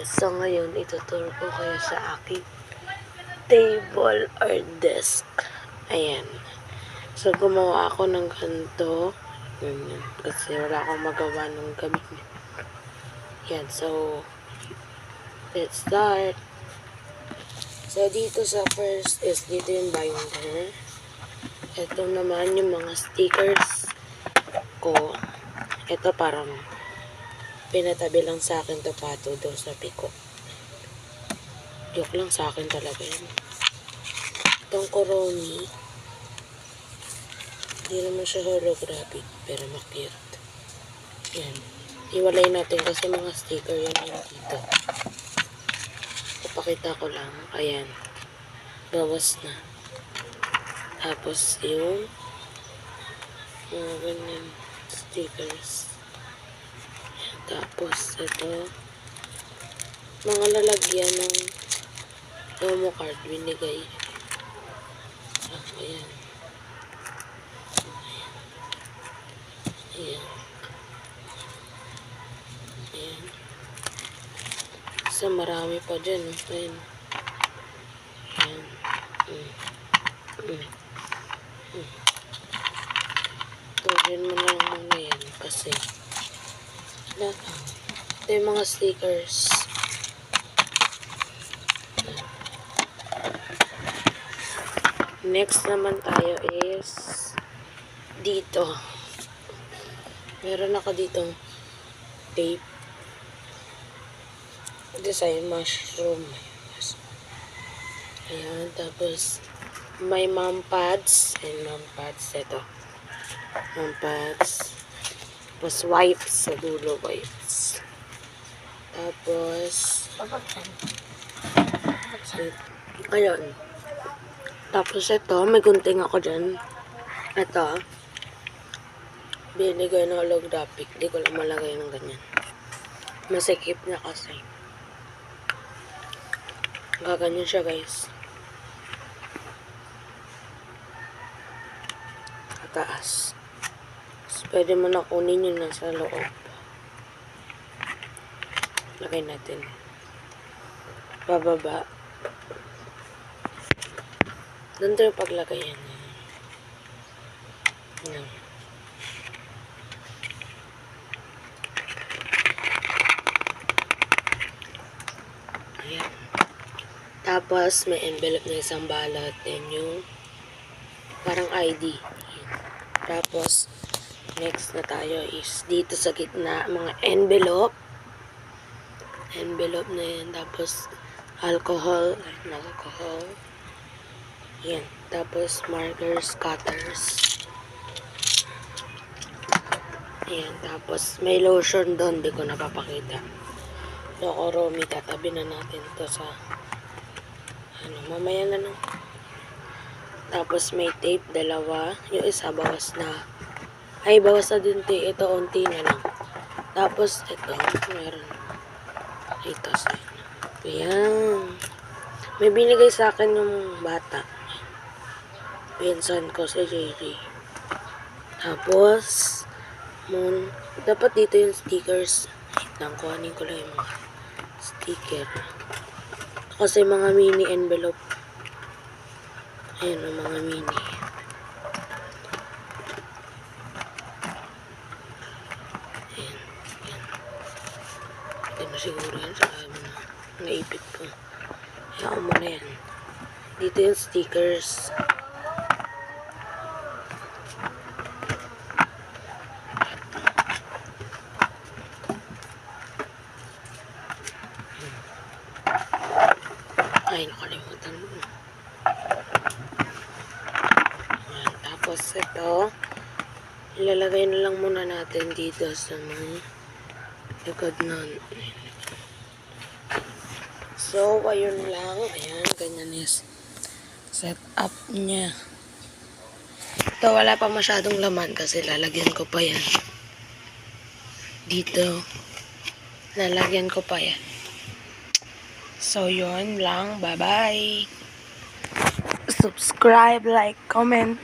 So ngayon, ituturo ko kayo sa aking table or desk. Ayan. So gumawa ako ng ganito. Ganyan. Kasi wala akong magawa ng gabi. Yan. So, let's start. So dito sa first is dito yung binder. Ito naman yung mga stickers ko. Ito parang pinatabi lang sa akin to pato daw sa piko. Joke lang sa akin talaga yun. Itong Coroni. Hindi naman siya holographic, pero ma-cute. Yan. Iwalay natin kasi mga sticker yan yung dito. Papakita ko lang. Ayan. Bawas na. Tapos yung mga ganyan stickers. Tapos ito. Mga lalagyan ng promo card binigay. Ayan. Ayan. Ayan. So, marami pa dyan. Ayan. Ayan. Tuloyin mo na lang muna yan kasi ito yung mga stickers. Next naman tayo is dito. Meron ako ditong tape. Design mushroom. Ayan. Tapos may mom pads. And mom pads. Ito. Mom pads. Tapos wipes. Sa dulo wipes. Tapos ayun. Tapos ito, may gunting ako dyan. Ito. Binigay ng holographic. Di ko lang malagay ng ganyan. Masikip na kasi. Gaganyan siya, guys. Kataas. So, pwede mo na kunin yun nasa loob. Lagay natin. Bababa. Doon tayo paglagay yan. Yan. Ayan. Tapos, may envelope na isang balot. Then yung parang ID. Ayan. Tapos, next na tayo is dito sa gitna, mga envelope. Envelope na yan. Tapos, alcohol. Alcohol. Yan. Tapos, markers, cutters. Yan. Tapos, may lotion doon. Di ko napapakita. So, Coroni, tatabi na natin to sa mamaya na lang. Tapos, may tape, dalawa. Yung isa, bawas na. Ay, bawas na din tape. Ito, unti na lang. Tapos, ito, meron. Ito, ayan. May binigay sa akin yung bata. Pinsan ko si JJ. Tapos, dapat dito yung stickers. Lang, kuhanin ko lang yung mga sticker. Kasi mga mini envelope. Ayan, mga mini. Ayan, ayan. Hindi mo siguro yan sa naipit ko. Hayaan mo na yan. Dito yung stickers. Ay, nakalimutan mo. Ayan, tapos ito, ilalagay na lang muna natin dito sa mga likod nun. So, ayun lang. Ayan, ganyan is set up niya. Ito, wala pa masyadong laman kasi lalagyan ko pa yan. Dito, lalagyan ko pa yan. So, yun lang. Bye-bye. Subscribe, like, comment.